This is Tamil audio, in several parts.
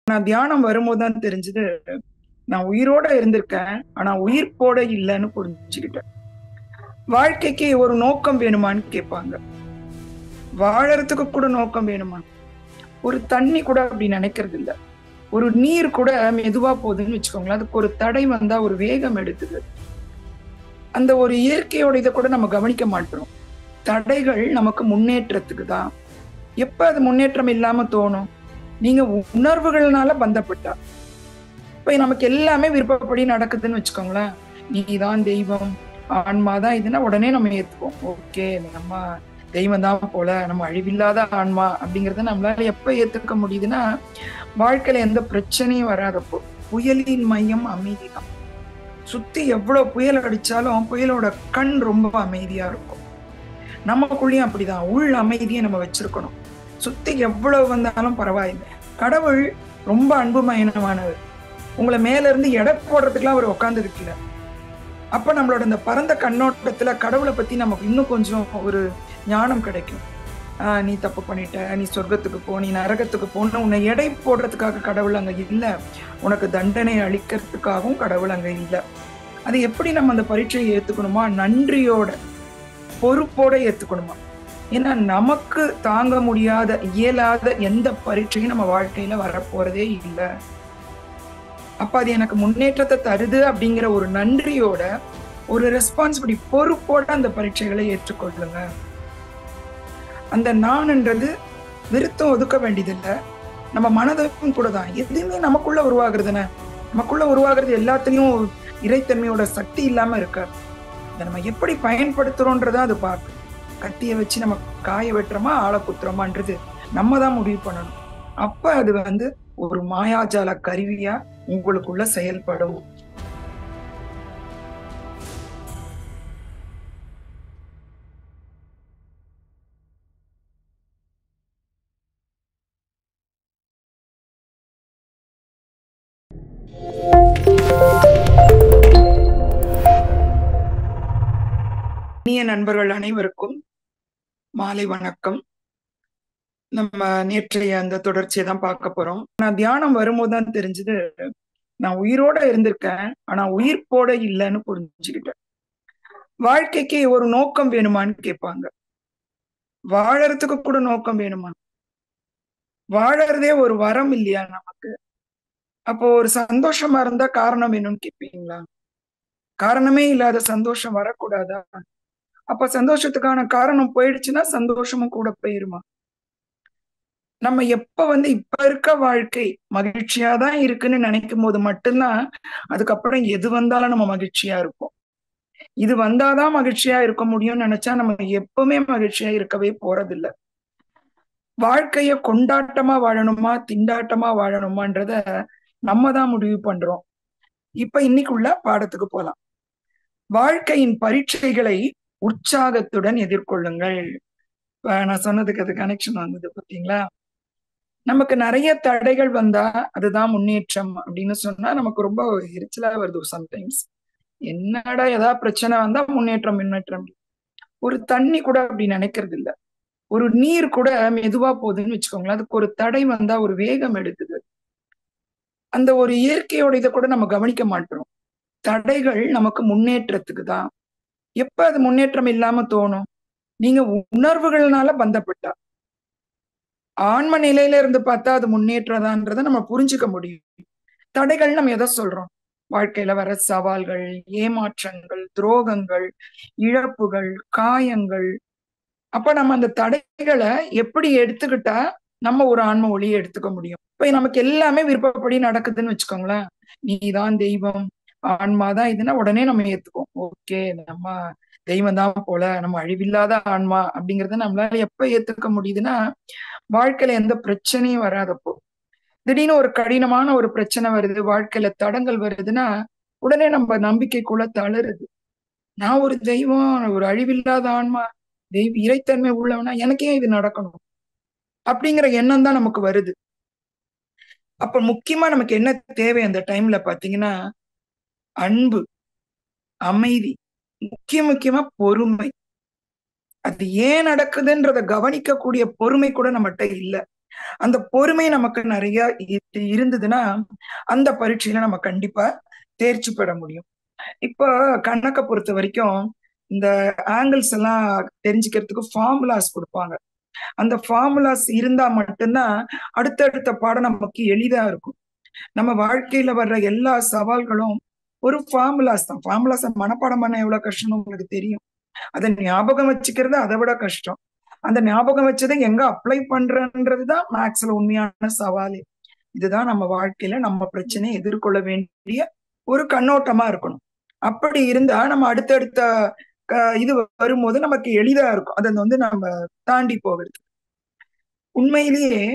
நான் தியானம் வரும்போது தான் தெரிஞ்சது, நான் உயிரோட இருந்திருக்கேன். ஆனா உயிர்ப்போட இல்லன்னு புரிஞ்சுக்கிட்டேன். வாழ்க்கைக்கு ஒரு நோக்கம் வேணுமான்னு கேட்பாங்க. வாழறதுக்கு கூட நோக்கம் வேணுமா? ஒரு தண்ணி கூட அப்படி நினைக்கிறது இல்ல. ஒரு நீர் கூட மெதுவா போகுதுன்னு வச்சுக்கோங்களேன். அதுக்கு ஒரு தடை வந்தா ஒரு வேகம் எடுக்குது. அந்த ஒரு இயற்கையோட இத கூட நம்ம கவனிக்க மாட்றோம். தடைகள் நமக்கு முன்னேற்றத்துக்கு தான். எப்ப அது முன்னேற்றம் இல்லாம தோணும்? நீங்க உணர்வுகள்னால பந்தப்பட்டா. இப்ப நமக்கு எல்லாமே விருப்பப்படி நடக்குதுன்னு வச்சுக்கோங்களேன். நீதான் தெய்வம், ஆன்மா தான் இதுன்னா உடனே நம்ம ஏத்துப்போம். ஓகே, நம்ம தெய்வம் தான் போல, நம்ம அழிவில்லாத ஆன்மா அப்படிங்கிறத நம்மளால எப்ப ஏத்துக்க முடியுதுன்னா, வாழ்க்கையில எந்த பிரச்சனையும் வராதப்போ. புயலின் மையம் அமைதிதான். சுத்தி எவ்வளவு புயல் அடிச்சாலும் புயலோட கண் ரொம்ப அமைதியா இருக்கும். நமக்குள்ளேயும் அப்படிதான். உள் அமைதியை நம்ம வச்சிருக்கணும். சுத்தி எவ்வளவு வந்தாலும் பரவாயில்லை. கடவுள் ரொம்ப அன்புமயமானவர். உங்களை மேல இருந்து எடை போடுறதுக்குலாம் அவர் உட்கார்ந்து இருக்கல. அப்ப நம்மளோட இந்த பரந்த கண்ணோட்டத்துல கடவுளை பத்தி நமக்கு இன்னும் கொஞ்சம் ஒரு ஞானம் கிடைக்கும். நீ தப்பு பண்ணிட்ட, நீ சொர்க்கத்துக்கு போ, நீ நரகத்துக்கு போன்னு உன்னை எடை போடுறதுக்காக கடவுள் அங்க இல்ல. உனக்கு தண்டனை அளிக்கிறதுக்காகவும் கடவுள் அங்க இல்ல. அது எப்படி நம்ம அந்த பரீட்சையை ஏத்துக்கணுமா? நன்றியோட, பொறுப்போட ஏத்துக்கணுமா? ஏன்னா நமக்கு தாங்க முடியாத, இயலாத எந்த பரீட்சையும் நம்ம வாழ்க்கையில வரப்போறதே இல்லை. அப்ப அது எனக்கு முன்னேற்றத்தை தருது அப்படிங்கிற ஒரு நன்றியோட, ஒரு ரெஸ்பான்சிபிலிட்டி, பொறுப்போட அந்த பரீட்சைகளை ஏற்றுக்கொள்ளுங்க. அந்த நான்ன்றது விருத்தம் ஒதுக்க வேண்டியதில்லை. நம்ம மனதுக்கும் கூட தான். எதுவுமே நமக்குள்ள உருவாகுறதுன, நமக்குள்ள உருவாகிறது எல்லாத்துலயும் இறைத்தன்மையோட சக்தி இல்லாம இருக்க. இதை நம்ம எப்படி பயன்படுத்துறோன்றத அது பார்க்க. கத்திய வச்சு நம்ம காய வெட்டுறோமா, ஆளை குத்துறோமான்றது நம்ம தான் முடிவு பண்ணணும். அப்ப அது ஒரு மாயாஜால கருவியா உங்களுக்குள்ள செயல்படும். இனிய நண்பர்கள் அனைவருக்கும் மாலை வணக்கம். நம்ம நேற்றைய அந்த தொடர்ச்சியை தான் பார்க்க போறோம். நான் தியானம் வரும்போது தான் தெரிஞ்சது, நான் உயிரோட இருந்திருக்கேன். ஆனா உயிர்ப்போட இல்லைன்னு புரிஞ்சுக்கிட்டேன். வாழ்க்கைக்கு ஒரு நோக்கம் வேணுமான்னு கேட்பாங்க. வாழறதுக்கு கூட நோக்கம் வேணுமா? வாழறதே ஒரு வரம் இல்லையா நமக்கு? அப்போ ஒரு சந்தோஷமா இருந்தா காரணம் வேணும்னு கேட்பீங்களா? காரணமே இல்லாத சந்தோஷம் வரக்கூடாதா? அப்ப சந்தோஷத்துக்கான காரணம் போயிடுச்சுன்னா சந்தோஷமும் கூட போயிருமா? நம்ம எப்ப இப்ப இருக்க வாழ்க்கை மகிழ்ச்சியா தான் இருக்குன்னு நினைக்கும் போது மட்டும்தான் அதுக்கப்புறம் எது வந்தாலும் நம்ம மகிழ்ச்சியா இருப்போம். இது வந்தாதான் மகிழ்ச்சியா இருக்க முடியும்னு நினைச்சா நம்ம எப்பவுமே மகிழ்ச்சியா இருக்கவே போறதில்ல. வாழ்க்கைய கொண்டாட்டமா வாழணுமா, திண்டாட்டமா வாழணுமான்றத நம்ம தான் முடிவு பண்றோம். இப்ப இன்னைக்குள்ள பாடத்துக்கு போலாம். வாழ்க்கையின் பரீட்சைகளை உற்சாகத்துடன் எதிர்கொள்ளுங்கள். நான் சொன்னதுக்கு அது கனெக்ஷன் வந்தது பாத்தீங்களா? நமக்கு நிறைய தடைகள் வந்தா அதுதான் முன்னேற்றம் அப்படின்னு சொன்னா நமக்கு ரொம்ப எரிச்சலா வருது சம்டைம்ஸ். என்னடா ஏதாவது பிரச்சனை வந்தா முன்னேற்றம் முன்னேற்றம். ஒரு தண்ணி கூட அப்படி நினைக்கிறது இல்ல. ஒரு நீர் கூட மெதுவா போகுதுன்னு வச்சுக்கோங்களேன். அதுக்கு ஒரு தடை வந்தா ஒரு வேகம் எடுக்குது. அந்த ஒரு இயற்கையோட இதை கூட நம்ம கவனிக்க மாட்டோம். தடைகள் நமக்கு முன்னேற்றத்துக்கு தான். எப்ப அது முன்னேற்றம் இல்லாம தோணும்? நீங்க உணர்வுகள்னால பந்தப்பட்டா. ஆன்ம நிலையில இருந்து பார்த்தா அது முன்னேற்றதான்றதை நம்ம புரிஞ்சுக்க முடியும். தடைகள் நம்ம எதை சொல்றோம்? வாழ்க்கையில வர சவால்கள், ஏமாற்றங்கள், துரோகங்கள், இழப்புகள், காயங்கள். அப்ப நம்ம அந்த தடைகளை எப்படி எடுத்துக்கிட்டா நம்ம ஒரு ஆன்ம ஒளியை எடுத்துக்க முடியும்? இப்ப நமக்கு எல்லாமே விருப்பப்படி நடக்குதுன்னு வச்சுக்கோங்களேன். நீதான் தெய்வம், ஆன்மா தான் இதுன்னா உடனே நம்ம ஏத்துக்குவோம். ஓகே, நம்ம தெய்வம் தான் போல, நம்ம அழிவில்லாத ஆன்மா அப்படிங்கறத நம்மளால எப்ப ஏத்துக்க முடியுதுன்னா, வாழ்க்கையில எந்த பிரச்சனையும் வராதப்போ. திடீர்னு ஒரு கடினமான ஒரு பிரச்சனை வருது, வாழ்க்கையில தடங்கள் வருதுன்னா உடனே நம்ம நம்பிக்கைக்குள்ள தளருது. நான் ஒரு தெய்வம், ஒரு அழிவில்லாத ஆன்மா, இறைத்தன்மை உள்ளவனா, எனக்கே இது நடக்கணும் அப்படிங்கிற எண்ணம் தான் நமக்கு வருது. அப்ப முக்கியமா நமக்கு என்ன தேவை அந்த டைம்ல பாத்தீங்கன்னா, அன்பு, அமைதி, முக்கியமா பொறுமை. அது ஏன் நடக்குதுன்றத கவனிக்கக்கூடிய பொறுமை கூட நம்மகிட்ட இல்ல. அந்த பொறுமை நமக்கு நிறைய இருந்ததுன்னா அந்த பரீட்சையில நம்ம கண்டிப்பா தேர்ச்சி பெற முடியும். இப்போ கணக்கை பொறுத்த வரைக்கும் இந்த ஆங்கிள்ஸ் எல்லாம் தெரிஞ்சுக்கிறதுக்கு ஃபார்முலாஸ் கொடுப்பாங்க. அந்த ஃபார்முலாஸ் இருந்தா மட்டும்தான் அடுத்தடுத்த பாடம் நமக்கு எளிதா இருக்கும். நம்ம வாழ்க்கையில வர்ற எல்லா சவால்களும் ஒரு ஃபார்முலாஸ் தான். ஃபார்முலாஸை மனப்பாடம் பண்ண எவ்வளவு கஷ்டம்னு உங்களுக்கு தெரியும். அதை ஞாபகம் வச்சுக்கிறது அதை விட கஷ்டம். அந்த ஞாபகம் வச்சதை எங்க அப்ளை பண்றன்றதுதான் மேக்ஸ்ல உண்மையான சவாலே. இதுதான் நம்ம வாழ்க்கையில நம்ம பிரச்சனையை எதிர்கொள்ள வேண்டிய ஒரு கண்ணோட்டமா இருக்கணும். அப்படி இருந்தா நம்ம அடுத்தடுத்த இது வரும்போது நமக்கு எளிதா இருக்கும். அதை நம்ம தாண்டி போகிறது. உண்மையிலேயே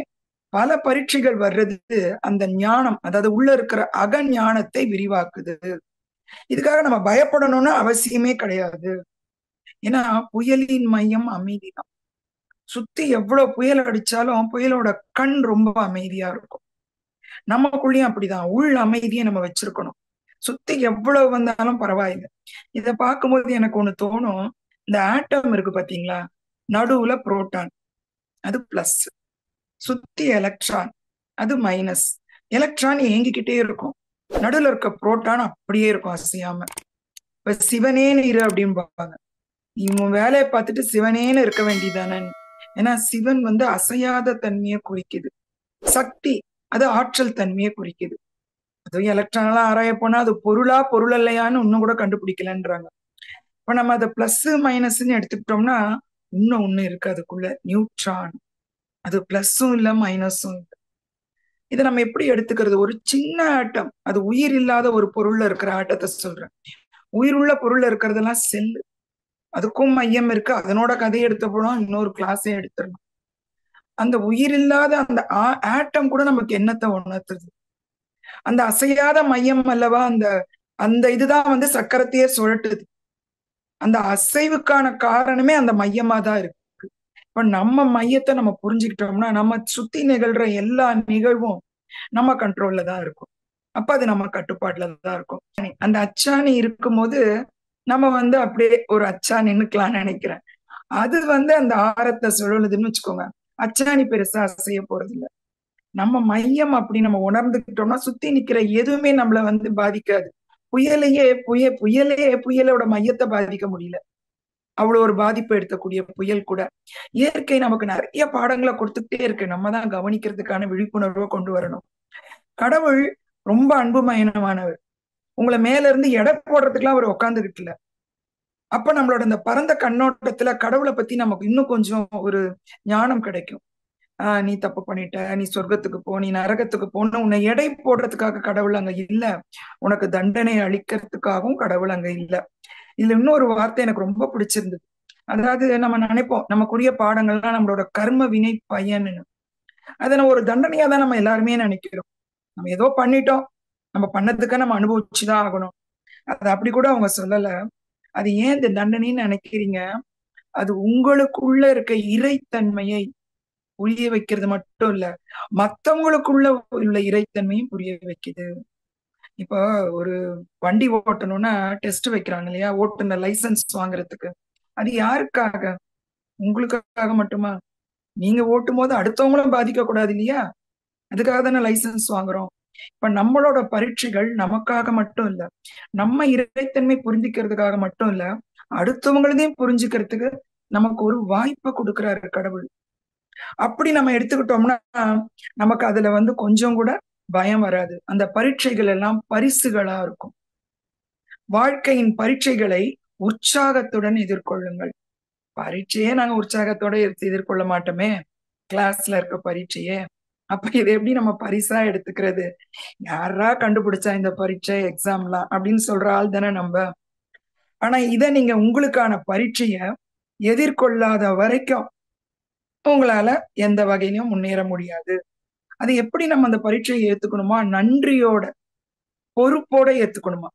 பல பரீட்சைகள் வர்றது அந்த ஞானம், அதாவது உள்ள இருக்கிற அகஞானத்தை விரிவாக்குது. இதுக்காக நம்ம பயப்படணும்னு அவசியமே கிடையாது. ஏன்னா புயலின் மையம் அமைதிதான். சுத்தி எவ்வளவு புயல் அடிச்சாலும் புயலோட கண் ரொம்ப அமைதியா இருக்கும். நமக்குள்ளேயும் அப்படிதான் உள் அமைதியை நம்ம வச்சிருக்கணும். சுத்தி எவ்வளவு வந்தாலும் பரவாயில்லை. இத பார்க்கும்போது எனக்கு ஒண்ணு தோணும். இந்த ஆட்டம் இருக்கு பாத்தீங்களா, நடுவுல புரோட்டான், அது பிளஸ். சுத்தி எலக்ட்ரான், அது மைனஸ். எலக்ட்ரான் ஏங்கிக்கிட்டே இருக்கும், நடுவுல இருக்க புரோட்டான் அப்படியே இருக்கும் அசையாம. இப்ப சிவனேன்னு இரு அப்படின்பாங்க. இவன் வேலையை பார்த்துட்டு சிவனேன்னு இருக்க வேண்டியதானே. ஏன்னா சிவன் அசையாத தன்மையை குறிக்குது. சக்தி அது ஆற்றல் தன்மையை குறிக்குது. அதுவும் எலக்ட்ரான் எல்லாம் ஆராய போனா அது பொருளா பொருள் இல்லையான்னு இன்னும் கூட கண்டுபிடிக்கலன்றாங்க. இப்ப நம்ம அதை பிளஸ் மைனஸ்ன்னு எடுத்துக்கிட்டோம்னா இன்னும் ஒண்ணு இருக்கு அதுக்குள்ள, நியூட்ரான். அது பிளஸும் இல்லை மைனஸும் இல்லை. இதை நம்ம எப்படி எடுத்துக்கிறது? ஒரு சின்ன ஆட்டம், அது உயிர் இல்லாத ஒரு பொருள்ல இருக்கிற ஆட்டத்தை சொல்றேன். உயிருள்ள பொருள்ல இருக்கிறதெல்லாம் செல்லு, அதுக்கும் மையம் இருக்கு. அதனோட கதையை எடுத்த போனோம் இன்னொரு கிளாஸே எடுத்துடணும். அந்த உயிர் இல்லாத அந்த ஆட்டம் கூட நமக்கு என்னத்தை உணர்த்துறது? அந்த அசையாத மையம் அல்லவா அந்த அந்த இதுதான் சக்கரத்தையே சுழட்டுது. அந்த அசைவுக்கான காரணமே அந்த மையமா தான் இருக்கு. இப்ப நம்ம மையத்தை நம்ம புரிஞ்சுக்கிட்டோம்னா நம்ம சுத்தி நிகழ்ற எல்லா நிகழ்வும் நம்ம கண்ட்ரோல்ல தான் இருக்கும். அப்ப அது நம்ம கட்டுப்பாட்டுல தான் இருக்கும். அந்த அச்சாணி இருக்கும்போது நம்ம அப்படியே ஒரு அச்சாணி நின்னுக்கலாம்னு நினைக்கிறேன். அது அந்த ஆரத்தை சுழலுதுன்னு வச்சுக்கோங்க, அச்சாணி பெருசா அசைய போறது இல்லை. நம்ம மையம் அப்படி நம்ம உணர்ந்துக்கிட்டோம்னா சுத்தி நிக்கிற எதுவுமே நம்மள பாதிக்காது. புயலோட மையத்தை பாதிக்க முடியல. அவ்வளவு ஒரு பாதிப்பு எடுக்கக்கூடிய புயல் கூட. இயற்கை நமக்கு நிறைய பாடங்களை கொடுத்துட்டே இருக்கு. நம்ம தான் கவனிக்கிறதுக்கான விழிப்புணர்வை கொண்டு வரணும். கடவுள் ரொம்ப அன்புமயமானவர். உங்களை மேல இருந்து எடை போடுறதுக்குலாம் அவர் உட்காந்துக்கிட்டு இல்ல. அப்ப நம்மளோட இந்த பரந்த கண்ணோட்டத்துல கடவுளை பத்தி நமக்கு இன்னும் கொஞ்சம் ஒரு ஞானம் கிடைக்கும். நீ தப்பு பண்ணிட்ட, நீ சொர்க்கத்துக்கு போ, நீ நரகத்துக்கு போன்னு உன்னை எடை போடுறதுக்காக கடவுள் அங்க இல்ல. உனக்கு தண்டனை அளிக்கிறதுக்காகவும் கடவுள் அங்க இல்ல. இதுல இன்னொரு வார்த்தை எனக்கு ரொம்ப பிடிச்சிருந்தது. அதாவது நம்ம நினைப்போம் நமக்குரிய பாடங்கள்லாம் நம்மளோட கர்ம வினை பயன்னு. அதை நம்ம ஒரு தண்டனையா தான் நம்ம எல்லாருமே நினைக்கிறோம். நம்ம ஏதோ பண்ணிட்டோம், நம்ம பண்ணதுக்கு நம்ம அனுபவிச்சுதான் ஆகணும். அது அப்படி கூட அவங்க சொல்லல. அது ஏன் இந்த தண்டனைன்னு நினைக்கிறீங்க? அது உங்களுக்குள்ள இருக்க இறைத்தன்மையை புரிய வைக்கிறது மட்டும் இல்ல, மத்தவங்களுக்குள்ள உள்ள இறைத்தன்மையும் புரிய வைக்குது. இப்போ ஒரு வண்டி ஓட்டணும்னா டெஸ்ட் வைக்கிறாங்க இல்லையா, ஓட்டுநர் லைசன்ஸ் வாங்குறதுக்கு. அது யாருக்காக? உங்களுக்காக மட்டுமா? நீங்க ஓட்டும் போது அடுத்தவங்களும் பாதிக்க கூடாது இல்லையா? அதுக்காக தானே லைசன்ஸ் வாங்குறோம். இப்ப நம்மளோட பரீட்சைகள் நமக்காக மட்டும் இல்ல, நம்ம இறைத்தன்மை புரிஞ்சுக்கிறதுக்காக மட்டும் இல்ல, அடுத்தவங்களதையும் புரிஞ்சுக்கிறதுக்கு நமக்கு ஒரு வாய்ப்பை கொடுக்கிறாரு கடவுள். அப்படி நம்ம எடுத்துக்கிட்டோம்னா நமக்கு அதுல கொஞ்சம் கூட பயம் வராது. அந்த பரீட்சைகள் எல்லாம் பரிசுகளா இருக்கும். வாழ்க்கையின் பரீட்சைகளை உற்சாகத்துடன் எதிர்கொள்ளுங்கள். பரீட்சையே நாங்க உற்சாகத்தோட எதிர்கொள்ள மாட்டோமே, கிளாஸ்ல இருக்க பரீட்சையே. அப்ப இதை எப்படி நம்ம பரிசா எடுத்துக்கிறது? யாரா கண்டுபிடிச்சா இந்த பரீட்சை எக்ஸாம்லாம் அப்படின்னு சொல்ற ஆள் தானே நம்ம. ஆனா இதை நீங்க உங்களுக்கான பரீட்சைய எதிர்கொள்ளாத வரைக்கும் உங்களால எந்த வகையிலும் முன்னேற முடியாது. அது எப்படி நம்ம அந்த பரீட்சையை ஏத்துக்கணுமா? நன்றியோட, பொறுப்போட ஏத்துக்கணுமா?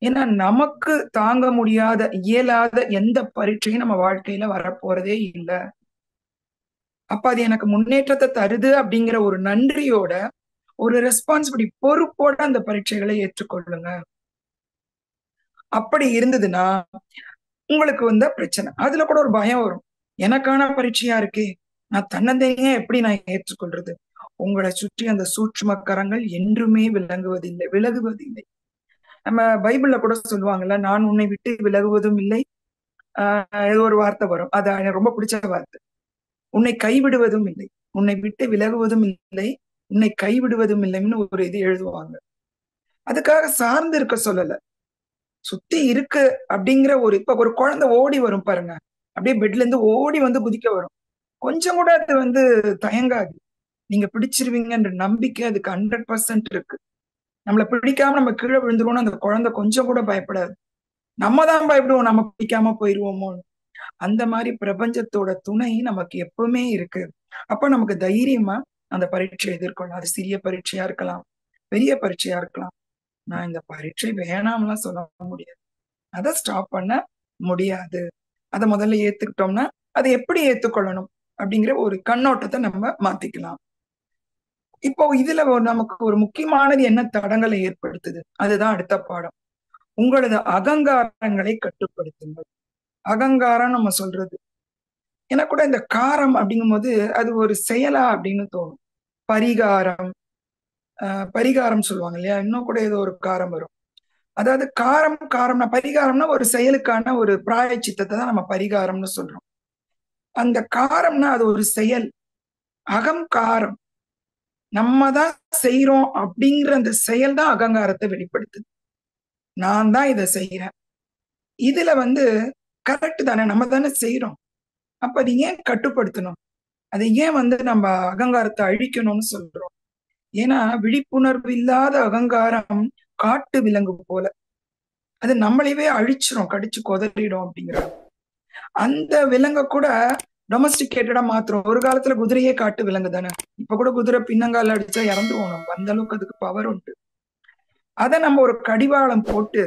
ஏன்னா நமக்கு தாங்க முடியாத இயலாத எந்த பரீட்சையும் நம்ம வாழ்க்கையில வரப்போறதே இல்லை. அப்ப அது எனக்கு முன்னேற்றத்தை தருது அப்படிங்கிற ஒரு நன்றியோட, ஒரு ரெஸ்பான்சிபிலிட்டி, பொறுப்போட அந்த பரீட்சைகளை ஏற்றுக்கொள்ளுங்க. அப்படி இருந்ததுன்னா உங்களுக்கு பிரச்சனை. அதுல கூட ஒரு பயம் வரும், எனக்கான பரீட்சையா இருக்கே, நான் தன்னந்தனியே எப்படி நான் ஏற்றுக்கொள்றது? உங்களை சுற்றி அந்த சூட்சும கரங்கள் என்றுமே விளங்குவதில்லை, விலகுவதில்லை. நம்ம பைபிள்ல கூட சொல்லுவாங்கல்ல, நான் உன்னை விட்டு விலகுவதும் இல்லை. ஏதோ ஒரு வார்த்தை வரும், அது எனக்கு ரொம்ப பிடிச்ச வார்த்தை. உன்னை கைவிடுவதும் இல்லை, உன்னை விட்டு விலகுவதும் இல்லை, உன்னை கைவிடுவதும் இல்லைன்னு ஒரு இது எழுதுவாங்க. அதுக்காக சார்ந்து இருக்க சொல்லல, சுத்தி இருக்கு அப்படிங்கிற ஒரு இப்ப ஒரு குழந்தை ஓடி வரும் பாருங்க, அப்படியே பெட்ல இருந்து ஓடி வந்து குதிக்க வரும். கொஞ்சம் கூட அது தயங்காது. நீங்க பிடிச்சிருவீங்கன்ற நம்பிக்கை அதுக்கு 100% இருக்கு. நம்மள பிடிக்காம நம்ம கீழே விழுந்துருவோம்னு அந்த குழந்தை கொஞ்சம் கூட பயப்படாது. நம்ம தான் பயப்படுவோம், நம்ம பிடிக்காம போயிருவோமோ. அந்த மாதிரி பிரபஞ்சத்தோட துணை நமக்கு எப்பவுமே இருக்கு. அப்ப நமக்கு தைரியமா அந்த பரீட்சை எதிர்கொள்ளலாம். அது சிறிய பரீட்சையா இருக்கலாம், பெரிய பரீட்சையா இருக்கலாம். நான் இந்த பரீட்சை வேணாம்லாம் சொல்ல முடியாது. அதை ஸ்டாப் பண்ண முடியாது. அதை முதல்ல ஏத்துக்கிட்டோம்னா அதை எப்படி ஏத்துக்கொள்ளணும் அப்படிங்கிற ஒரு கண்ணோட்டத்தை நம்ம மாத்திக்கலாம். இப்போ இதுல நமக்கு ஒரு முக்கியமானது என்ன தடங்களை ஏற்படுத்துது, அதுதான் அடுத்த பாடம். உங்களது அகங்காரங்களை கட்டுப்படுத்துங்கள். அகங்காரம் நம்ம சொல்றது, எனக்கு கூட இந்த காரம் அப்படிங்கும் போது அது ஒரு செயலா அப்படின்னு தோணும். பரிகாரம், பரிகாரம் சொல்லுவாங்க இல்லையா, இன்னும் கூட ஏதோ ஒரு காரம் வரும். அதாவது காரம்னா பரிகாரம்னா ஒரு செயலுக்கான ஒரு பிராயச்சித்தத்தை தான் நம்ம பரிகாரம்னு சொல்றோம். அந்த காரம்னா அது ஒரு செயல். அகங்காரம், நம்ம தான் செய்யறோம் அப்படிங்கிற அந்த செயல் தான் அகங்காரத்தை வெளிப்படுத்துது. நான் தான் இதை செய்யறேன், இதுல கரெக்ட் தானே, நம்ம தானே செய்யறோம். அப்ப அது ஏன் கட்டுப்படுத்தணும்? அதை ஏன் நம்ம அகங்காரத்தை அழிக்கணும்னு சொல்றோம்? ஏன்னா விழிப்புணர்வு இல்லாத அகங்காரம் காட்டு விலங்கு போல, அது நம்மளையே அழிச்சிரும், கடிச்சு கொதறிடும் அப்படிங்கிறாங்க. அந்த விலங்க கூட டொமஸ்டிகேட்டடா மாத்துறோம். ஒரு காலத்துல குதிரையே காட்டு விலங்கு தானே, இப்ப கூட குதிரை பின்னங்கால அடிச்சா இறந்துருவோம் நம்ம, அந்த அளவுக்கு அதுக்கு பவர் உண்டு. அதை நம்ம ஒரு கடிவாளம் போட்டு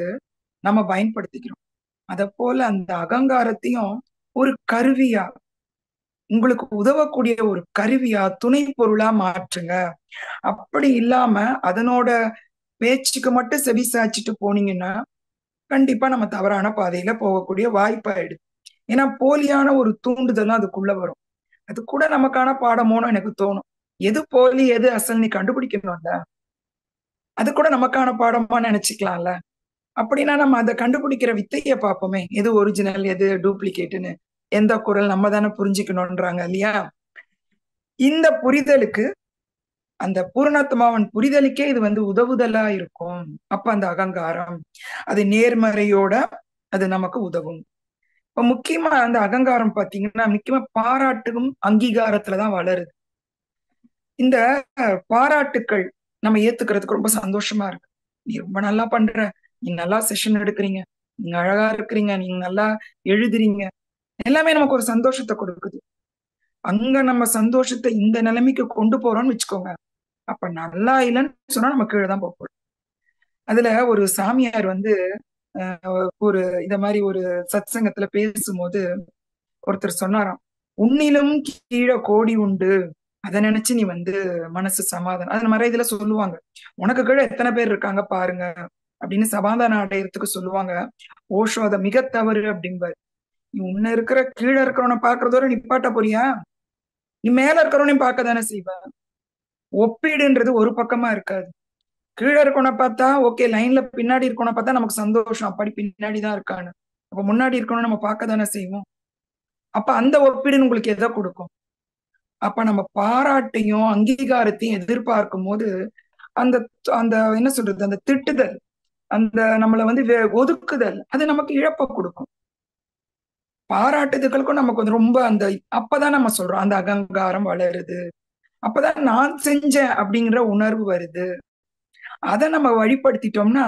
நம்ம பயன்படுத்திக்கிறோம். அத போல அந்த அகங்காரத்தையும் ஒரு கருவியா, உங்களுக்கு உதவக்கூடிய ஒரு கருவியா, துணை பொருளா மாற்றுங்க. அப்படி இல்லாம அதனோட பேச்சுக்கு மட்டும் செவி சாய்ச்சிட்டு போனீங்கன்னா கண்டிப்பா நம்ம தவறான பாதையில போகக்கூடிய வாய்ப்பாயிடுது. ஏன்னா போலியான ஒரு தூண்டுதல் தான் அதுக்குள்ள வரும். அது கூட நமக்கான பாடமோன்னு எனக்கு தோணும். எது போலி எது அசல் நீ கண்டுபிடிக்கணும்ல, அது கூட நமக்கான பாடமா நினைச்சுக்கலாம்ல. அப்படின்னா நம்ம அதை கண்டுபிடிக்கிற வித்தைய பார்ப்போமே, எது ஒரிஜினல் எது டூப்ளிகேட்னு. எந்த குரல் நம்ம தானே புரிஞ்சுக்கணும்ன்றாங்க இல்லையா. இந்த புரிதலுக்கு, அந்த பூரணாத்மாவன் புரிதலுக்கே இது உதவுதலா இருக்கும். அப்ப அந்த அகங்காரம் அது நேர்மறையோட அது நமக்கு உதவும். இப்ப முக்கியமா அந்த அகங்காரம் பாத்தீங்கன்னா முக்கியமா பாராட்டுக்கும் அங்கீகாரத்துலதான் வளருது. இந்த பாராட்டுக்கள் நம்ம ஏத்துக்கிறதுக்கு ரொம்ப சந்தோஷமா இருக்கு. நீ ரொம்ப நல்லா பண்ற, நீ நல்லா செஷன் எடுக்கிறீங்க, நீங்க அழகா இருக்கிறீங்க, நீங்க நல்லா எழுதுறீங்க, எல்லாமே நமக்கு ஒரு சந்தோஷத்தை கொடுக்குது. அங்க நம்ம சந்தோஷத்தை இந்த நிலைமைக்கு கொண்டு போறோம்னு வச்சுக்கோங்க, அப்ப நல்லா இல்லைன்னு சொன்னா நம்ம கீழே தான் போறோம். அதுல ஒரு சாமியார் ஒரு இத மாதிரி ஒரு சத் சங்கத்துல பேசும்போது ஒருத்தர் சொன்னாராம், உன்னிலும் கீழே கோடி உண்டு, அதை நினைச்சு நீ மனசு சமாதானம். அது மாதிரி இதுல சொல்லுவாங்க, உனக்கு கீழே எத்தனை பேர் இருக்காங்க பாருங்க அப்படின்னு சமாதானம் அடையறதுக்கு சொல்லுவாங்க. ஓஷோ அதை மிக தவறு அப்படிம்பாரு. நீ உன்ன இருக்கிற கீழே இருக்கிறவனை பாக்குறதோட நிப்பாட்ட போறியா? நீ மேல இருக்கிறவனையும் பார்க்க தானே செய்வ. ஒப்பீடுன்றது ஒரு பக்கமா இருக்காது. கீழே இருக்கவனை பார்த்தா ஓகே, லைன்ல பின்னாடி இருக்கவனை பார்த்தா நமக்கு சந்தோஷம், அப்படி பின்னாடிதான் இருக்கான்னு. அப்ப முன்னாடி இருக்கணும் நம்ம பார்க்க தானே செய்வோம். அப்ப அந்த ஒப்பீடுன்னு உங்களுக்கு எதை கொடுக்கும்? அப்ப நம்ம பாராட்டையும் அங்கீகாரத்தையும் எதிர்பார்க்கும் போது அந்த அந்த என்ன சொல்றது, அந்த திட்டுதல், அந்த நம்மள ஒதுக்குதல், அது நமக்கு இழப்ப கொடுக்கும். பாராட்டுதலுக்கும் நமக்கு ரொம்ப அப்பதான் நம்ம சொல்றோம் அந்த அகங்காரம் வளருது. அப்பதான் நான் செஞ்சேன் அப்படிங்கிற உணர்வு வருது. அதை நம்ம வழிப்படுத்திட்டோம்னா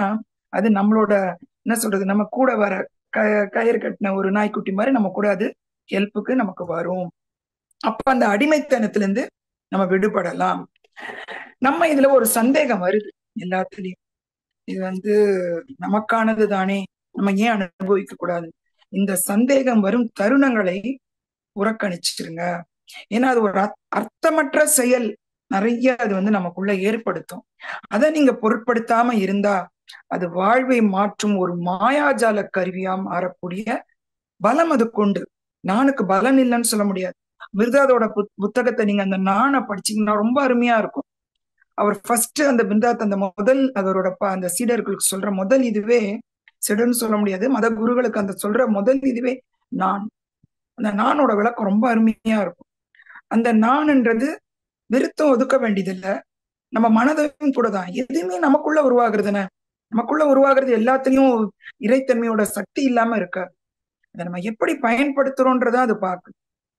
அது நம்மளோட என்ன சொல்றது, நம்ம கூட வர கயிறு கட்டின ஒரு நாய்க்குட்டி மாதிரி நம்ம கூட அது ஹெல்ப்புக்கு நமக்கு வரும். அப்ப அந்த அடிமைத்தனத்துல இருந்து நம்ம விடுபடலாம். நம்ம இதுல ஒரு சந்தேகம் வருது எல்லாத்துலயும், இது நமக்கானது தானே, நம்ம ஏன் அனுபவிக்க கூடாது? இந்த சந்தேகம் வரும் தருணங்களை புறக்கணிச்சிருங்க. ஏன்னா அது ஒரு அர்த்தமற்ற செயல் நிறைய அது நமக்குள்ள ஏற்படுத்தும். அதை நீங்க பொருட்படுத்தாம இருந்தா அது வாழ்வை மாற்றும் ஒரு மாயாஜால கருவியா மாறக்கூடிய பலம் அது கொண்டு. நானுக்கு பலன் இல்லைன்னு சொல்ல முடியாது, மிர்தாதோட புத்தகத்தை நீங்க அந்த நாணை படிச்சீங்கன்னா ரொம்ப அருமையா இருக்கும். அவர் ஃபர்ஸ்ட் அந்த பிருந்தாத் அந்த முதல் அவரோட அந்த சீடர்களுக்கு சொல்ற முதல் இதுவே, சீடர்னு சொல்ல முடியாது, மத குருகளுக்கு அந்த சொல்ற முதல் இதுவே நான். அந்த நானோட விளக்கம் ரொம்ப அருமையா இருக்கும். அந்த நான்ன்றது வெறுத்தும் ஒதுக்க வேண்டியதில்லை, நம்ம மனதையும் கூட தான். எதுவுமே நமக்குள்ள உருவாகுறதுன்னு, நமக்குள்ள உருவாகிறது எல்லாத்துலயும் இறைத்தன்மையோட சக்தி இல்லாம இருக்க. அதை நம்ம எப்படி பயன்படுத்துறோன்றத அது பார்க்கு.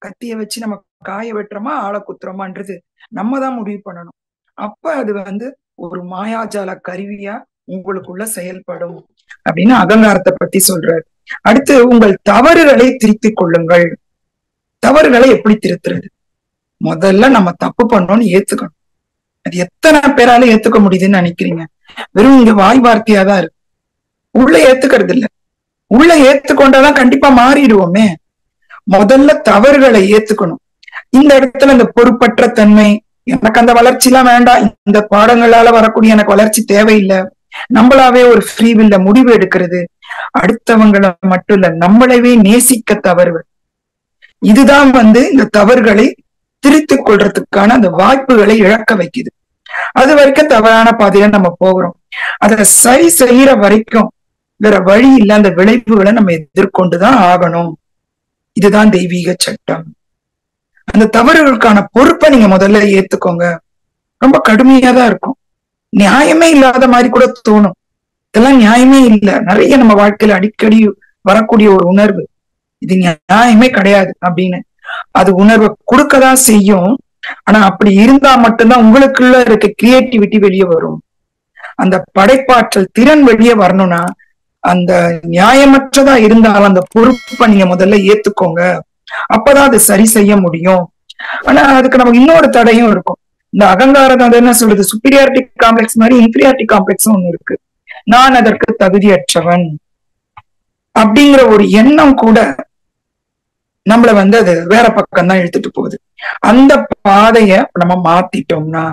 கத்திய வச்சு நம்ம காய வெட்டுறோமா ஆளை குத்துறோமான்றது நம்ம தான் முடிவு பண்ணணும். அப்ப அது ஒரு மாயாஜால கருவியா உங்களுக்குள்ள செயல்படும் அப்படின்னு அகங்காரத்தை பத்தி சொல்றாரு. அடுத்து, உங்கள் தவறுகளை திருத்திக் கொள்ளுங்கள். தவறுகளை எப்படி திருத்துறது? முதல்ல நம்ம தப்பு பண்ணோம்னு ஏத்துக்கணும். அது எத்தனை பேரால ஏத்துக்க முடியுதுன்னு நினைக்கிறீங்க? வெறும் இங்க வாய் வார்த்தையா தான் இருக்கு, உள்ள ஏத்துக்கிறது இல்ல. உள்ள ஏத்துக்கொண்டாதான் கண்டிப்பா மாறிடுவோமே. முதல்ல தவறுகளை ஏத்துக்கணும். இந்த இடத்துல இந்த பொறுப்பற்ற தன்மை, எனக்கு அந்த வளர்ச்சி எல்லாம் வேண்டாம், இந்த பாடங்களால வரக்கூடிய எனக்கு வளர்ச்சி தேவையில்லை, நம்மளாவே ஒரு ஃப்ரீவில்ல முடிவு எடுக்கிறது, அடுத்தவங்களை மட்டும் இல்ல நம்மளவே நேசிக்க தவறு, இதுதான் இந்த தவறுகளை திருத்திக் கொள்றதுக்கான அந்த வாய்ப்புகளை இழக்க வைக்குது. அது வரைக்கும் தவறான பாதையில நம்ம போகிறோம். அதை சரி செய்யற வரைக்கும் வேற வழி இல்ல, அந்த விளைவுகளை நம்ம எதிர்கொண்டுதான் ஆகணும். இதுதான் தெய்வீக சட்டம். அந்த தவறுகளுக்கான பொறுப்பை நீங்க முதல்ல ஏத்துக்கோங்க. ரொம்ப கடுமையா தான் இருக்கும், நியாயமே இல்லாத மாதிரி கூட தோணும். இதெல்லாம் நியாயமே இல்லை, நிறைய நம்ம வாழ்க்கையில அடிக்கடி வரக்கூடிய ஒரு உணர்வு, இது நியாயமே கிடையாது அப்படின்னு. அது உணர்வை கொடுக்கதான் செய்யும். ஆனா அப்படி இருந்தா மட்டும்தான் உங்களுக்குள்ள இருக்க கிரியேட்டிவிட்டி வெளியே வரும். அந்த படைப்பாற்றல் திறன் வெளியே வரணும்னா அந்த நியாயமற்றதா இருந்தாலும் அந்த பொறுப்பை நீங்க முதல்ல ஏத்துக்கோங்க. அப்பதான் அது சரி செய்ய முடியும். ஆனா அதுக்கு நமக்கு இன்னொரு தடையும் இருக்கும். இந்த அகங்காரம் அது என்ன சொல்றது, சுப்பீரியாரிட்டி காம்ப்ளெக்ஸ் மாதிரி இன்ஃபீரியாரிட்டி காம்ப்ளெக்ஸும் ஒண்ணு இருக்கு. நான் அதற்கு தகுதியற்றவன் அப்படிங்கிற ஒரு எண்ணம் கூட நம்மள அது வேற பக்கம் தான் இழுத்துட்டு போகுது. அந்த பாதைய நம்ம மாத்திட்டோம்னா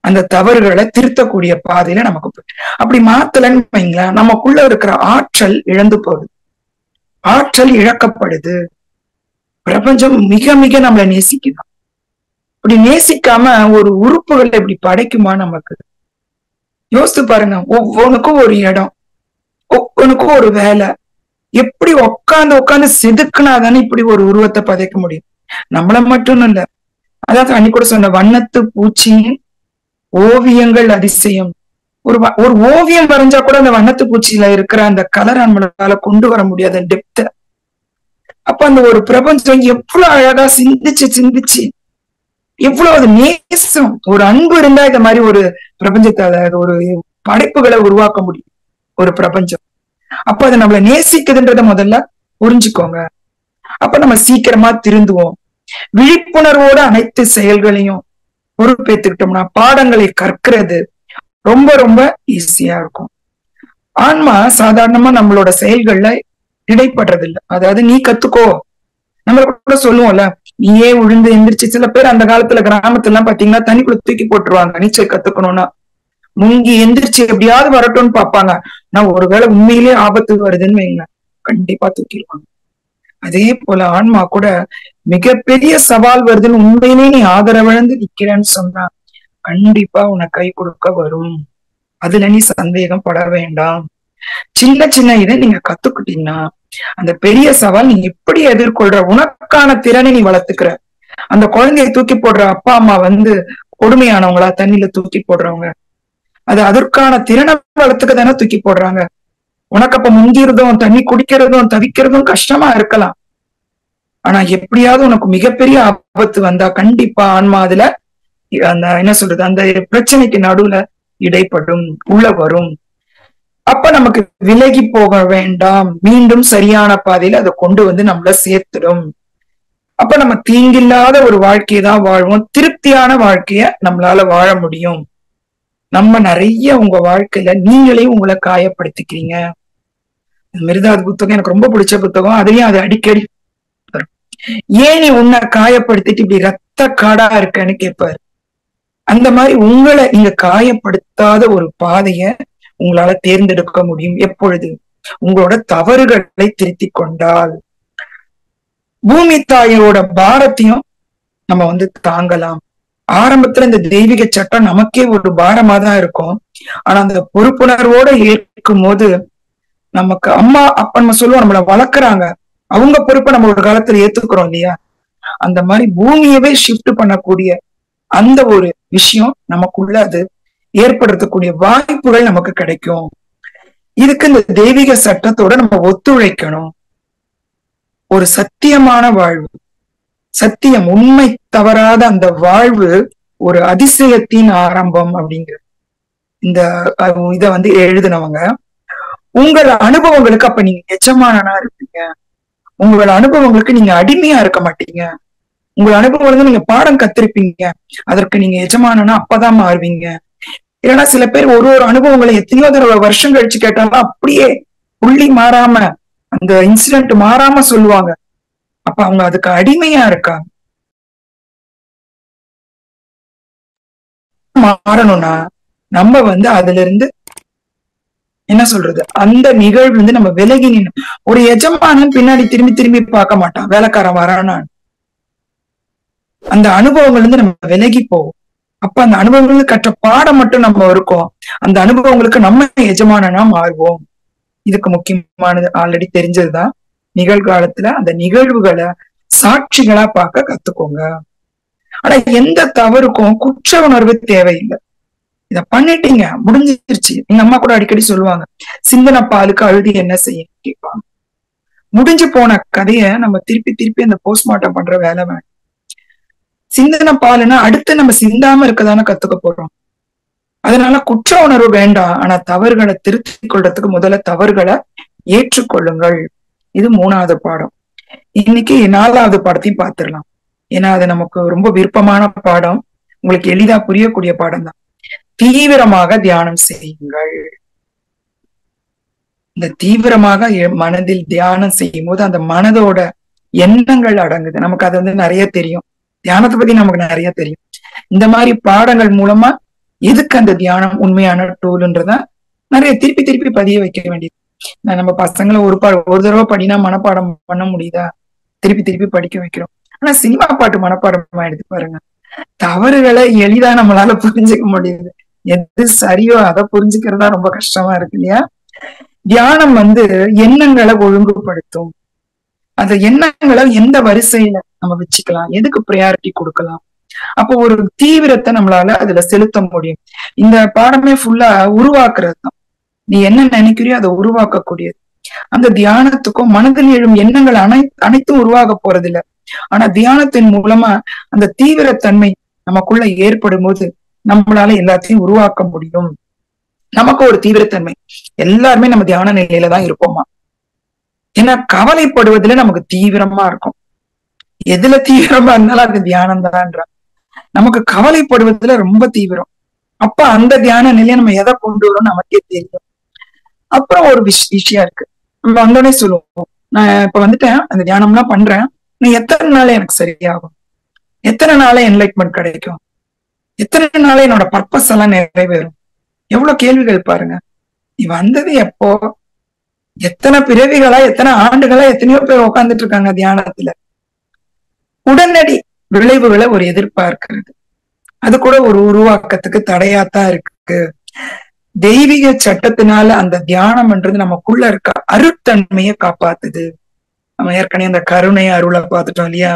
அந்த தவறுகளை திருத்தக்கூடிய பாதையில நமக்கு அப்படி மாத்தலன்னு வைங்களேன், நமக்குள்ள இருக்கிற ஆற்றல் இழந்து போகுது, ஆற்றல் இழக்கப்படுது. பிரபஞ்சம் மிக மிக நம்மளை நேசிக்குதான். இப்படி நேசிக்காம ஒரு உறுப்புகளை இப்படி படைக்குமா? நமக்கு யோசித்து பாருங்க. ஒவ்வொன்றுக்கும் ஒரு இடம், ஒவ்வொன்றுக்கும் ஒரு வேலை. எப்படி உட்காந்து செதுக்குனாதானே இப்படி ஒரு உருவத்தை பதைக்க முடியும்? நம்மள மட்டும் இல்ல, அதாவது அன்னைக்கு கூட சொன்ன வண்ணத்து பூச்சியின் ஓவியங்கள் அதிசயம். ஒரு ஓவியம் வரைஞ்சா கூட அந்த வண்ணத்து பூச்சியில இருக்கிற அந்த கலர் நம்மளால கொண்டு வர முடியாத டெப்த. அப்ப அந்த ஒரு பிரபஞ்சம் எவ்வளவு அழகா சிந்திச்சு எவ்வளவு அது நேசம், ஒரு அன்பு இருந்தா இந்த மாதிரி ஒரு பிரபஞ்சத்தை, ஒரு படைப்புகளை உருவாக்க முடியும் ஒரு பிரபஞ்சம். அப்ப அதை நம்மள நேசிக்குதுன்றத முதல்ல புரிஞ்சுக்கோங்க. அப்ப நம்ம சீக்கிரமா திருந்துவோம். விழிப்புணர்வோட அனைத்து செயல்களையும் பொறுப்பேற்றுக்கிட்டோம்னா பாடங்களை கற்கிறது ரொம்ப ரொம்ப ஈஸியா இருக்கும். ஆன்மா சாதாரணமா நம்மளோட செயல்கள்ல இடைப்படுறது இல்லை. அதாவது நீ கத்துக்கோ, நம்மள கூட சொல்லுவோம்ல, நீயே விழுந்து எந்திரிச்சு. சில பேர் அந்த காலத்துல கிராமத்துல எல்லாம் பாத்தீங்கன்னா தண்ணிக்குள்ள தூக்கி போட்டுருவாங்க நீச்சல் கத்துக்கணும்னா. முங்கி எந்திரிச்சு எப்படியாவது வரட்டும்னு பாப்பாங்க. நான் ஒருவேளை உண்மையிலேயே ஆபத்து வருதுன்னு வைங்க, கண்டிப்பா தூக்கிடுவாங்க. அதே போல ஆன்மா கூட மிகப்பெரிய சவால் வருதுன்னு உண்மையிலேயே நீ ஆதரவிழந்து நிக்கிறேன்னு சொன்னா கண்டிப்பா உனக்கு கை கொடுக்க வரும். அதுல நீ சந்தேகம் பட வேண்டாம். சின்ன சின்ன இதை நீங்க கத்துக்கிட்டீங்கன்னா அந்த பெரிய சவால் நீ எப்படி எதிர்கொள்ற, உனக்கான திறனை நீ வளர்த்துக்கிற. அந்த குழந்தைய தூக்கி போடுற அப்பா அம்மா கொடுமையானவங்களா, தண்ணியில தூக்கி போடுறவங்க, அது அதற்கான திறனை வளர்த்துக்க தானே தூக்கி போடுறாங்க. உனக்கு அப்ப முங்கிறதும் தண்ணி குடிக்கிறதும் தவிக்கிறதும் கஷ்டமா இருக்கலாம். ஆனா எப்படியாவது உனக்கு மிகப்பெரிய ஆபத்து வந்தா கண்டிப்பா ஆன்மா அதுல அந்த என்ன சொல்றது, அந்த பிரச்சனைக்கு நடுவுல இடைப்படும், உள்ள வரும். அப்ப நமக்கு விலகி போக வேண்டாம், மீண்டும் சரியான பாதையில அதை கொண்டு நம்மள சேர்த்துடும். அப்ப நம்ம தீங்கில்லாத ஒரு வாழ்க்கையை தான் வாழ்வோம். திருப்தியான வாழ்க்கைய நம்மளால வாழ முடியும். நம்ம நிறைய உங்க வாழ்க்கையில நீங்களே உங்களை காயப்படுத்திக்கிறீங்க. மிருதாத் புத்தகம் எனக்கு ரொம்ப பிடிச்ச புத்தகம். அதுலயும் அது அடிக்கடி ஏன் நீ உன்னை காயப்படுத்திட்டு இப்படி ரத்த காடா இருக்கன்னு கேட்பாரு. அந்த மாதிரி உங்களை நீங்க காயப்படுத்தாத ஒரு பாதைய உங்களால தேர்ந்தெடுக்க முடியும். எப்பொழுது உங்களோட தவறுகளை திருத்திக் கொண்டால் பூமி தாயோட பாரத்தையும் நம்ம தாங்கலாம். ஆரம்பத்துல இந்த தெய்வீக சட்டம் நமக்கே ஒரு பாரமா தான் இருக்கும். ஆனா அந்த பொறுப்புணர்வோட ஏற்கும் போது நமக்கு அம்மா அப்பா நம்ம சொல்லுவோம், நம்மள வளர்க்குறாங்க, அவங்க பொறுப்பை நம்ம ஒரு காலத்துல ஏத்துக்கிறோம் இல்லையா? அந்த மாதிரி பூமியவே ஷிஃப்ட் பண்ணக்கூடிய அந்த ஒரு விஷயம் நமக்குள்ள அது ஏற்படுத்தக்கூடிய வாய்ப்புகள் நமக்கு கிடைக்கும். இதுக்கு இந்த தெய்வீக சட்டத்தோட நம்ம ஒத்துழைக்கணும். ஒரு சத்தியமான வாழ்வு, சத்தியம், உண்மை தவறாத அந்த வாழ்வு ஒரு அதிசயத்தின் ஆரம்பம் அப்படிங்கிற இந்த இத எழுதினவங்க. உங்கள் அனுபவங்களுக்கு அப்ப நீங்க எஜமானனா இருப்பீங்க. உங்களோட அனுபவங்களுக்கு நீங்க அடிமையா இருக்க மாட்டீங்க. உங்கள் அனுபவம் நீங்க பாடம் கத்திருப்பீங்க, அதற்கு நீங்க எஜமானனா அப்பதான் மாறுவீங்க. இல்லைன்னா சில பேர் ஒரு அனுபவங்களை எத்தனையோ தடவை வருஷம் கழிச்சு கேட்டாலும் அப்படியே புள்ளி மாறாம, அந்த இன்சிடென்ட் மாறாம சொல்லுவாங்க. அப்ப அவங்க அதுக்கு அடிமையா இருக்காங்க. மாறணும்னா நம்ம அதுல இருந்து என்ன சொல்றது, அந்த நிகழ்வு நம்ம விலகி நின்று, ஒரு எஜமானன் பின்னாடி திரும்பி திரும்பி பார்க்க மாட்டான் வேலைக்காரன் வரானான்னு. அந்த அனுபவங்கள் நம்ம விலகி போவோம். அப்ப அந்த அனுபவங்களுக்கு கற்ற பாடம் மட்டும் நம்ம இருக்கோம். அந்த அனுபவங்களுக்கு நம்ம எஜமானனா மாறுவோம். இதுக்கு முக்கியமானது ஆல்ரெடி தெரிஞ்சதுதான். நிகழ்காலத்துல அந்த நிகழ்வுகளை சாட்சிகளா பார்க்க கத்துக்கோங்க. ஆனா எந்த தவறுக்கும் குற்ற உணர்வு தேவையில்லை. இத பண்ணிட்டீங்க, முடிஞ்சிருச்சு. எங்க அம்மா கூட அடிக்கடி சொல்லுவாங்க, சிந்தன பாலுக்கு அழுதி என்ன செய்ய கேட்பாங்க. முடிஞ்சு போன கதைய நம்ம திருப்பி திருப்பி அந்த போஸ்ட்மார்ட்டம் பண்ற வேலை வேணும். சிந்தன பாலுன்னா அடுத்து நம்ம சிந்தாம இருக்கதானே கத்துக்க போறோம். அதனால குற்ற உணர்வு வேண்டாம். ஆனா தவறுகளை திருத்திக் கொள்றதுக்கு முதல்ல தவறுகளை ஏற்றுக்கொள்ளுங்கள். இது 3வது பாடம். இன்னைக்கு 4வது பாடத்தையும் பார்த்திடலாம். ஏன்னா அது நமக்கு ரொம்ப விருப்பமான பாடம், உங்களுக்கு எளிதா புரியக்கூடிய பாடம் தான். தீவிரமாக தியானம் செய்யுங்கள். இந்த தீவிரமாக மனதில் தியானம் செய்யும் போது அந்த மனதோட எண்ணங்கள் அடங்குது. நமக்கு அது நிறைய தெரியும். தியானத்தை பத்தி நமக்கு நிறைய தெரியும். இந்த மாதிரி பாடங்கள் மூலமா எதுக்கு அந்த தியானம் உண்மையான டூல்ன்றத நிறைய திருப்பி திருப்பி பதிய வைக்க வேண்டியது. நம்ம பசங்களை ஒரு தடவை படினா மனப்பாடம் பண்ண முடியுதா? திருப்பி திருப்பி படிக்க வைக்கிறோம். ஆனா சினிமா பாட்டு மனப்பாடமா எடுத்து பாருங்க, தவறுகளை எளிதா நம்மளால புரிஞ்சுக்க முடியுது. எது சரியோ அதை புரிஞ்சுக்கிறதா ரொம்ப கஷ்டமா இருக்கு இல்லையா? தியானம் எண்ணங்களை ஒழுங்குபடுத்தும். அந்த எண்ணங்களை எந்த வரிசையில நம்ம வச்சுக்கலாம், எதுக்கு ப்ரையாரிட்டி கொடுக்கலாம், அப்போ ஒரு தீவிரத்தை நம்மளால அதுல செலுத்த முடியும். இந்த பாடமே ஃபுல்லா உருவாக்குறது தான். நீ என்ன நினைக்கிறியோ அதை உருவாக்கக்கூடியது. அந்த தியானத்துக்கும் மனதில் எழும் எண்ணங்கள் அனைத்தும் உருவாக போறதில்லை. ஆனா தியானத்தின் மூலமா அந்த தீவிரத்தன்மை நமக்குள்ள ஏற்படும் போது நம்மளால எல்லாத்தையும் உருவாக்க முடியும். நமக்கு ஒரு தீவிரத்தன்மை, எல்லாருமே நம்ம தியான நிலையில தான் இருப்போமா. ஏன்னா கவலைப்படுவதுல நமக்கு தீவிரமா இருக்கும். எதுல தீவிரமா இருந்தாலும் அது தியானம் தான்ன்ற. நமக்கு கவலைப்படுவதுல ரொம்ப தீவிரம். அப்ப அந்த தியான நிலையை நம்ம எதை கொண்டு வரோம் நமக்கே தெரியும். அப்புறம் ஒரு விஷயம் இருக்கு, நம்ம வந்தோடனே சொல்லுவோம், நான் இப்ப வந்துட்டேன், அந்த தியானம்லாம் பண்றேன், நீ எத்தனை நாளே எனக்கு சரியாகும், எத்தனை நாளே என்லைட்மெண்ட் கிடைக்கும், எத்தனை நாளே என்னோட பர்பஸ் எல்லாம் நிறைவேறும். எவ்வளவு கேள்விகள் பாருங்க. நீ வந்தது எப்போ, எத்தனை பிறவிகளா, எத்தனை ஆண்டுகளா எத்தனையோ பேர் உட்கார்ந்துட்டு இருக்காங்க தியானத்துல. உடனடி விளைவுகளை ஒரு எதிர்பார்க்கிறது, அது கூட ஒரு உருவாக்கத்துக்கு தடையாத்தான் இருக்கு. தெய்வீக சட்டத்தினால அந்த தியானம்ன்றது நமக்குள்ள இருக்க அருட்தன்மையை காப்பாத்துது. நம்ம ஏற்கனவே அந்த கருணை அருளை பார்த்துட்டோம் இல்லையா?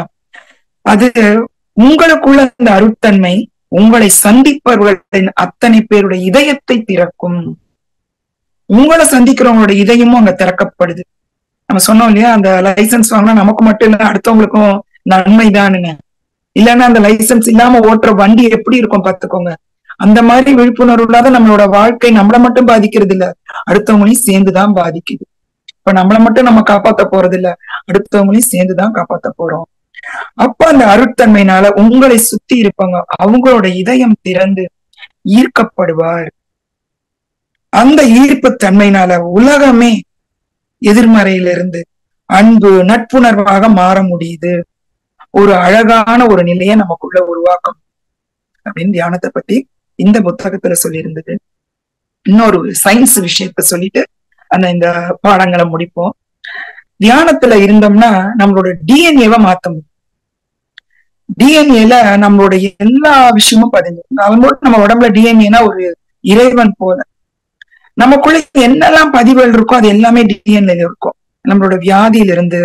அது உங்களுக்குள்ள அந்த அருட்தன்மை உங்களை சந்திப்பவர்களின் அத்தனை பேருடைய இதயத்தை திறக்கும். உங்களை சந்திக்கிறவங்களோட இதயமும் அங்க திறக்கப்படுது. நம்ம சொன்னோம் இல்லையா, அந்த லைசன்ஸ் வாங்கினா நமக்கு மட்டும் இல்ல அடுத்தவங்களுக்கும் நன்மைதானுங்க. இல்லைன்னா அந்த லைசன்ஸ் இல்லாம ஓட்டுற வண்டி எப்படி இருக்கும் பாத்துக்கோங்க. அந்த மாதிரி விழிப்புணர்வு இல்லாத நம்மளோட வாழ்க்கை நம்மளை மட்டும் பாதிக்கிறது இல்ல, அடுத்தவங்களையும் சேர்ந்துதான் பாதிக்குது. இப்ப நம்மளை மட்டும் நம்ம காப்பாத்த போறது இல்ல, அடுத்தவங்களையும் சேர்ந்துதான் காப்பாத்த போறோம். அப்ப அந்த அருட்தன்மையினால உங்களை சுத்தி இருப்பாங்க, அவங்களோட இதயம் திறந்து ஈர்க்கப்படுவார். அந்த ஈர்ப்பு தன்மையினால உலகமே எதிர்மறையிலிருந்து அன்பு நட்புணர்வாக மாற முடியுது. ஒரு அழகான ஒரு நிலையை நமக்குள்ள உருவாக்கும் அப்படின்னு தியானத்தை பத்தி இந்த புத்தகத்துல சொல்லியிருந்தது. இன்னொரு சயின்ஸ் விஷயத்த சொல்லிட்டு இந்த பாடங்களை முடிப்போம். தியானத்துல இருந்தோம்னா நம்மளோட டிஎன்ஏவை மாத்த முடியும். டிஎன்ஏல நம்மளோட எல்லா விஷயமும் பதிஞ்சிருக்கு. ஆல்மோஸ்ட் நம்ம உடம்புல டிஎன்ஏனா ஒரு இறைவன் போல. நமக்குள்ள என்னெல்லாம் பதிவுகள் இருக்கோ அது எல்லாமே டிஎன்ஏல இருக்கும். நம்மளோட வியாதியில இருந்து,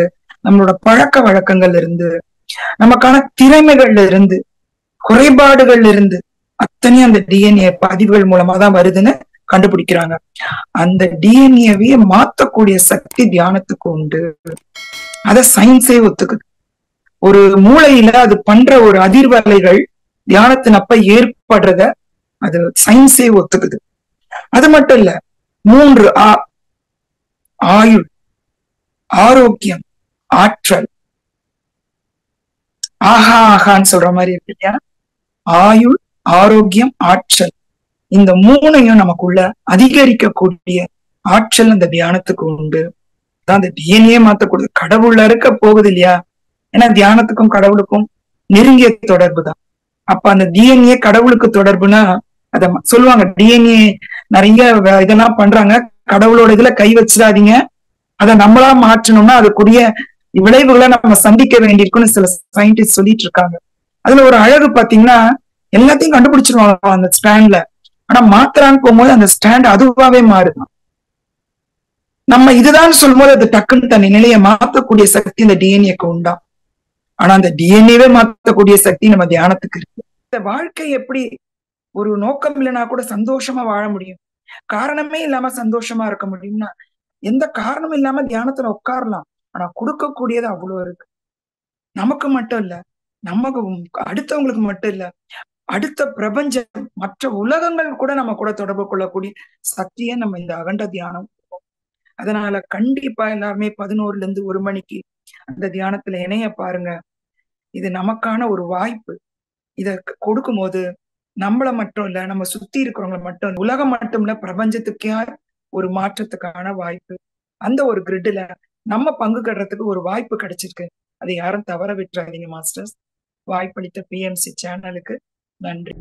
நம்மளோட பழக்க வழக்கங்கள்ல இருந்து, நமக்கான திறமைகள்ல இருந்து, குறைபாடுகள்ல இருந்து, அத்தனையும் அந்த டிஎன்ஏ பதிவுகள் மூலமா தான் வருதுன்னு கண்டுபிடிக்கிறாங்க. அந்த டிஎன்ஏவே மாத்தக்கூடிய சக்தி தியானத்துக்கு உண்டு. அத சயின்ஸே ஒத்துக்குது. ஒரு மூளையில அது பண்ற ஒரு அதிர்வலைகள் தியானத்தின் அப்ப ஏற்படுறத அது சயின்ஸே ஒத்துக்குது. அது மட்டும் இல்ல, 3 ஆயுள், ஆரோக்கியம், ஆற்றல். ஆஹா ஆகான்னு சொல்ற மாதிரி இருக்கு இல்லையா? ஆயுள், ஆரோக்கியம், ஆற்றல். இந்த 3ஐயும் நமக்குள்ள அதிகரிக்கக்கூடிய ஆற்றல் அந்த தியானத்துக்கு உண்டு. அதான் அந்த டிஎன்ஏ மாத்தக்கூடாது. கடவுள்ல இருக்க போகுது இல்லையா? ஏன்னா தியானத்துக்கும் கடவுளுக்கும் நெருங்கிய தொடர்பு தான். அப்ப அந்த டிஎன்ஏ கடவுளுக்கு தொடர்புனா அத சொல்லுவாங்க. டிஎன்ஏ நிறைய இதெல்லாம் பண்றாங்க, கடவுளோட இதுல கை வச்சிடாதீங்க, அதை நம்மளா மாற்றணும்னா அதுக்குரிய விளைவுகளை நம்ம சந்திக்க வேண்டியிருக்குன்னு சில சயின்டிஸ்ட் சொல்லிட்டு இருக்காங்க. அதுல ஒரு அழகு பாத்தீங்கன்னா, எல்லாத்தையும் கண்டுபிடிச்சிருவாங்க அந்த ஸ்டாண்ட்ல. ஆனா மாத்திரான்னு போகும்போது அந்த ஸ்டாண்ட் அதுவாவே மாறுதான். நம்ம இதுதான் சொல்லும் போது அது டக்குன்னு தன் நிலையை மாற்றக்கூடிய சக்தி இந்த டிஎன்ஏக்கு உண்டா. ஆனா அந்த டிஎன்ஏவே மாற்றக்கூடிய சக்தி நம்ம தியானத்துக்கு இருக்கு. இந்த வாழ்க்கை எப்படி ஒரு நோக்கம் இல்லைன்னா கூட சந்தோஷமா வாழ முடியும், காரணமே இல்லாம சந்தோஷமா இருக்க முடியும்னா, எந்த காரணமும் இல்லாம தியானத்துல உட்காரலாம். ஆனா கொடுக்கக்கூடியது அவ்வளவு இருக்கு. நமக்கு மட்டும் இல்ல, நமக்கு அடுத்தவங்களுக்கு மட்டும் இல்ல, அடுத்த பிரபஞ்சம் மற்ற உலகங்கள் கூட நம்ம கூட தொடர்பு கொள்ளக்கூடிய சக்தியை நம்ம இந்த அகண்ட தியானம். அதனால கண்டிப்பா எல்லாருமே 11ல இருந்து 1 மணிக்கு அந்த தியானத்துல இணைய பாருங்க. இது நமக்கான ஒரு வாய்ப்பு. இத கொடுக்கும் போது நம்மள மட்டும் இல்ல, நம்ம சுத்தி இருக்கிறவங்க மட்டும் இல்ல, உலகம் மட்டும் இல்ல, பிரபஞ்சத்துக்கே ஒரு மாற்றத்துக்கான வாய்ப்பு. அந்த ஒரு கிரிட்ல நம்ம பங்கு கட்டுறதுக்கு ஒரு வாய்ப்பு கிடைச்சிருக்கு. அதை யாரும் தவற விட்டுறாதீங்க மாஸ்டர்ஸ். வாய்ப்பளித்த பிஎம்சி சேனலுக்கு நன்றி.